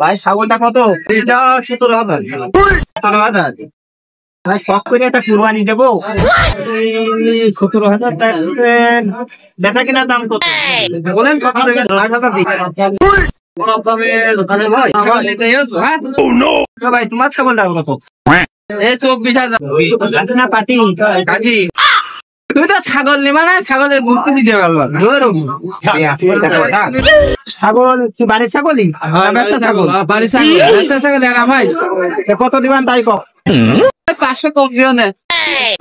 ভাই ছাগলটা কত? এটা 17,000। 17,000 ভাই শখ করে একটা কুরবানি দেবো। 17,000 দেখা কিনা দাম কত বলেন? কত দেবেন? 8,000 দিই ভাই। তোমার ছাগলটা কত? 24,000 না পাটি কাজী। তুমি তো ছাগল নেবা না, ছাগলের গুরুত্ব দিতে পারবা। ছাগল কি বাড়ির ছাগলই? ছাগল বাড়ির ছাগল ভাই কত দিবেন তাই কম? 500 কম দিও না।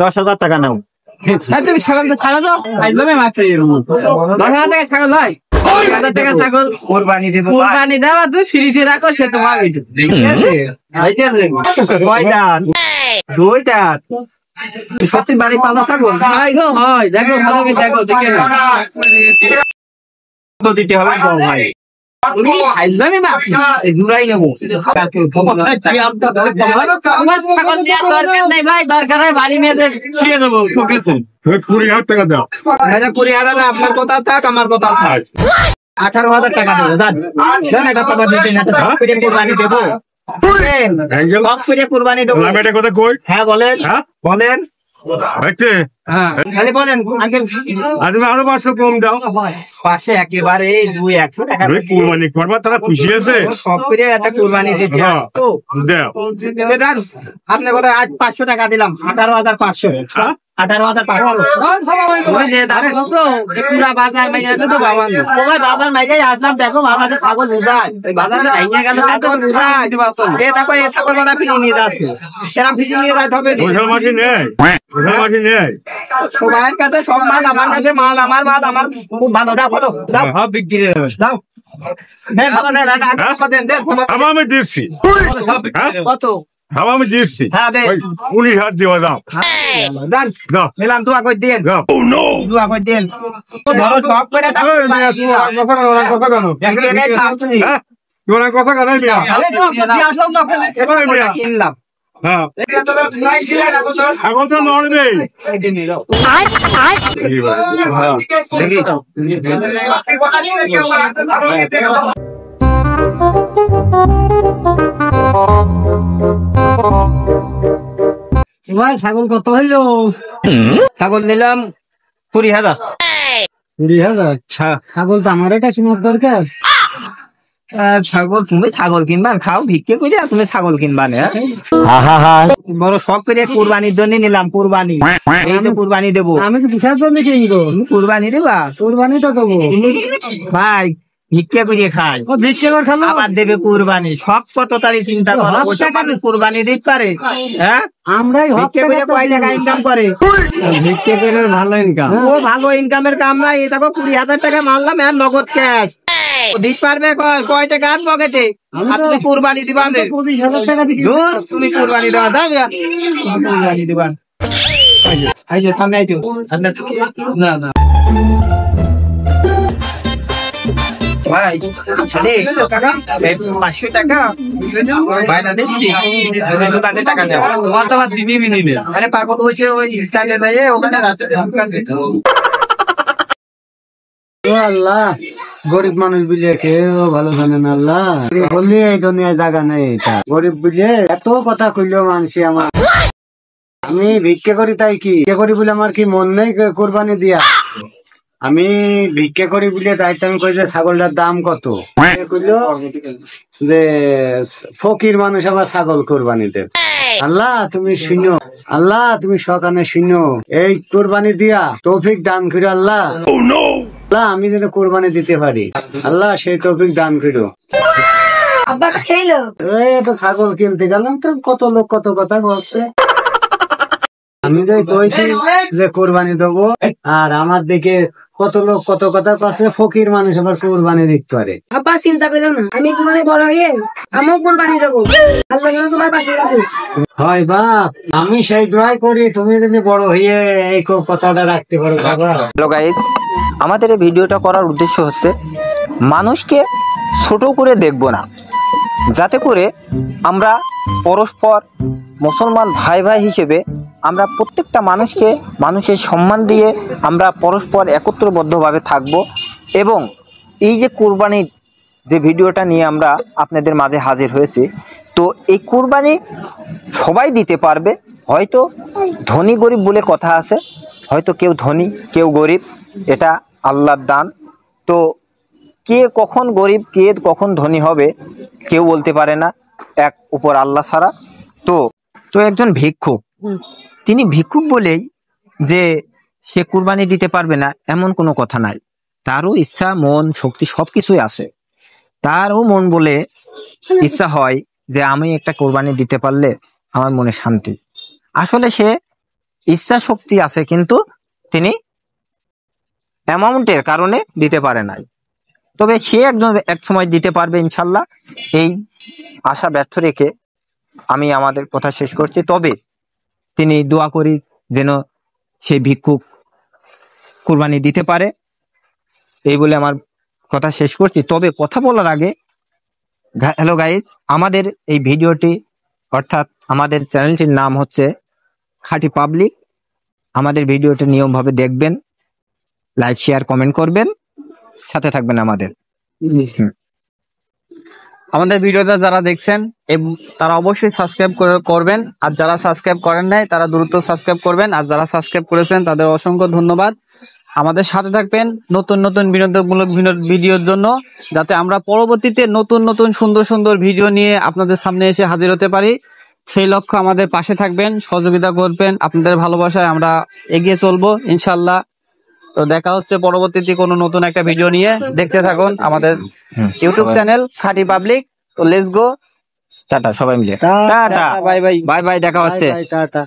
10,000 টাকা নাও। তুমি ছাগল তো ছাড়া দাও, আইলামে মাত্র 10,000 টাকা ছাগল ভাই। 10,000 টাকা ছাগল কোরবানি দেব। কোরবানি দেওয়া তুই ফ্রিজে রাখো, সে তোমার দুইটা সত্যি বাড়ি পালা ছাগল ভাই গো। হয় দেখো ভালো করে দেখো, দেখে তো দিতে হবে সব ভাই। জুড়াই নেবো ভাই, দরকার হয় বাড়ি মেয়েদের ছুঁয়ে দেবো। 20,000 টাকা দাও। 20,000 আপনার কথা থাক, আমার কথা থাক। 18,000 টাকা দেবো। এটা পাবা দিতে কোরবানি দেবো। কোরবানি দেবো। হ্যাঁ বলেন, বলেন বলেন আরো 500 কম দাও। 500 একেবারে 200 টাকা কোরবানি করবা, তারা খুশি আছে। সব করে একটা কোরবানি দিতে আপনার কথা। আজ 500 টাকা দিলাম। 18,500। 18,500 বাজার মাইকে আসলাম। দেখো বাজারে ছাগল বুঝায়, বাজারে ভেঙে গেল ছাগল বুঝায়। দেখো এই ছাগল বাজার ফিরে নিয়ে যাচ্ছে, সেরকম ফিরে নিয়ে যাইতে হবে। সবার কাছে সব মাল, আমার কাছে মাল, আমার মাল আমার খুব ভালো। দাও কত? দাও বিক্রি দাও। আমি দিচ্ছি কত? আমি দিচ্ছি 19,000 দেওয়া দাও। নিলাম দোয়া করে দিন, দোয়া করে দিন। সব করে কথা কিনলাম। ছাগল তো নড়বে। ছাগল কত হইলো? ছাগল নিলাম 20,000। 20,000? ছাগল তো আমার কাছে দরকার। ছাগল তুমি ছাগল কিনবা, খাও ভিক্ষে করে, তুমি ছাগল কিনবা না? বড় শখ করে কুরবানির জন্য নিলাম। কুরবানি এই তো কুরবানি দেবো। আমি কি বিশাল জন্য কিনবো? কুরবানি দেবা? কুরবানি তো দেবো ভাই। ভিক্ষা করিয়ে খায়, ভিক্ষা করে খালো আবার দেবে কুরবানি। সব কত তারিখ চিন্তা করো। কুরবানি দিতে পারে? হ্যাঁ, আমরাই ভিক্ষা করে কয় টাকা ইনকাম করে? ভিক্ষা করে ভালো ইনকাম। ও ভালো ইনকামের কাম নাই। এই দেখো 20,000 টাকা মারলাম, আর নগদ ক্যাশ দিতে পারবে কয় টাকা আর পকেটে? তুমি কুরবানি দিবা? 25,000 টাকা দিবি তুমি কুরবানি দেওয়া যাবে? কুরবানি দিবা? সামনে আইছো না না ভাই। 500 টাকা বাইরে দিচ্ছি, দোকানে টাকা নেওয়া। আরে পাগল হয়েছে, ওই স্ট্যান্ডে যাইয়ে ওখানে আল্লাহ। গরিব মানুষ বিলে কেউ ভালো জানে না। আল্লাহ বললি এই দুনিয়ায় জায়গা নেই। এটা গরিব বিলে এত কথা কইলেও মানছি। আমার আমি ভিক্ষা করি, তাই কি করি বলে আমার কি মন নেই কোরবানি দিয়া? আমি ভিক্ষা করি বলে দায়িত্ব আমি কই যে ছাগলটার দাম কত? কইলো যে ফকির মানুষ আবার ছাগল কোরবানি দেব। আল্লাহ তুমি শুনো, আল্লাহ তুমি সকানে শুনো, এই কোরবানি দিয়া তৌফিক দান করো আল্লাহ। আল্লাহ আমি যেন কোরবানি দিতে পারি, আল্লাহ সেই তৌফিক দান করো। ছাগল কিনতে গেলাম তো কত লোক কত কথা বলছে। আমি যে কইছি যে কোরবানি দেবো, আর আমার দিকে কত লোক কত কথা কাছে। ফকির মানুষ আবার কোরবানি দিতে পারে। আব্বা চিন্তা করো না, আমি তোমার বড় হয়ে আমিও কোরবানি দেবো। তোমার পাশে রাখো। হয় বাপ, আমি সেই দোয়াই করি তুমি যদি বড় হয়ে এই কথাটা রাখতে পারো বাবা। হ্যালো গাইস, আমাদের এই ভিডিওটা করার উদ্দেশ্য হচ্ছে মানুষকে ছোট করে দেখবো না, যাতে করে আমরা পরস্পর মুসলমান ভাই ভাই হিসেবে আমরা প্রত্যেকটা মানুষকে মানুষের সম্মান দিয়ে আমরা পরস্পর একত্রবদ্ধভাবে থাকব। এবং এই যে কুরবানির যে ভিডিওটা নিয়ে আমরা আপনাদের মাঝে হাজির হয়েছি, তো এই কুরবানি সবাই দিতে পারবে। হয়তো ধনী গরিব বলে কথা আছে, হয়তো কেউ ধনী কেউ গরিব, এটা আল্লাহর দান। তো কে কখন গরিব কে কখন ধনী হবে কেউ বলতে পারে না, এক উপর আল্লাহ ছাড়া। তো তো একজন ভিক্ষুক, তিনি ভিক্ষুক বলেই যে সে কুরবানি দিতে পারবে না এমন কোনো কথা নাই। তারও ইচ্ছা, মন, শক্তি সবকিছুই আছে। তারও মন বলে ইচ্ছা হয় যে আমি একটা কোরবানি দিতে পারলে আমার মনে শান্তি। আসলে সে ইচ্ছা শক্তি আছে, কিন্তু তিনি অ্যামাউন্টের কারণে দিতে পারে নাই। তবে সে এক সময় দিতে পারবে ইনশাল্লাহ, এই আশা ব্যর্থ রেখে আমি আমাদের কথা শেষ করছি। তবে তিনি দোয়া করি যেন সেই ভিক্ষুক কুরবানি দিতে পারে, এই বলে আমার কথা শেষ করছি। তবে কথা বলার আগে, হ্যালো গাইজ, আমাদের এই ভিডিওটি অর্থাৎ আমাদের চ্যানেলটির নাম হচ্ছে খাঁটি পাবলিক। আমাদের ভিডিওটি নিয়মভাবে দেখবেন, লাইক শেয়ার কমেন্ট করবেন, সাথে থাকবেন আমাদের। আমাদের ভিডিওটা যারা দেখছেন তারা অবশ্যই সাবস্ক্রাইব করবেন, আর যারা সাবস্ক্রাইব করেন নাই তারা দ্রুত সাবস্ক্রাইব করবেন, আর যারা সাবস্ক্রাইব করেছেন তাদের অসংখ্য ধন্যবাদ। আমাদের সাথে থাকবেন নতুন নতুন বিনোদনমূলক ভিডিওর জন্য, যাতে আমরা পরবর্তীতে নতুন নতুন সুন্দর সুন্দর ভিডিও নিয়ে আপনাদের সামনে এসে হাজির হতে পারি। সেই লক্ষ্য আমাদের পাশে থাকবেন, সহযোগিতা করবেন। আপনাদের ভালোবাসায় আমরা এগিয়ে চলবো ইনশাল্লাহ। তো দেখা হচ্ছে পরবর্তীতে কোনো নতুন একটা ভিডিও নিয়ে। দেখতে থাকুন আমাদের ইউটিউব চ্যানেল খাঁটি পাবলিক। তো লেটস গো, টাটা সবাই মিলে, tata, bye bye. Bye bye, দেখা হচ্ছে। টাটা।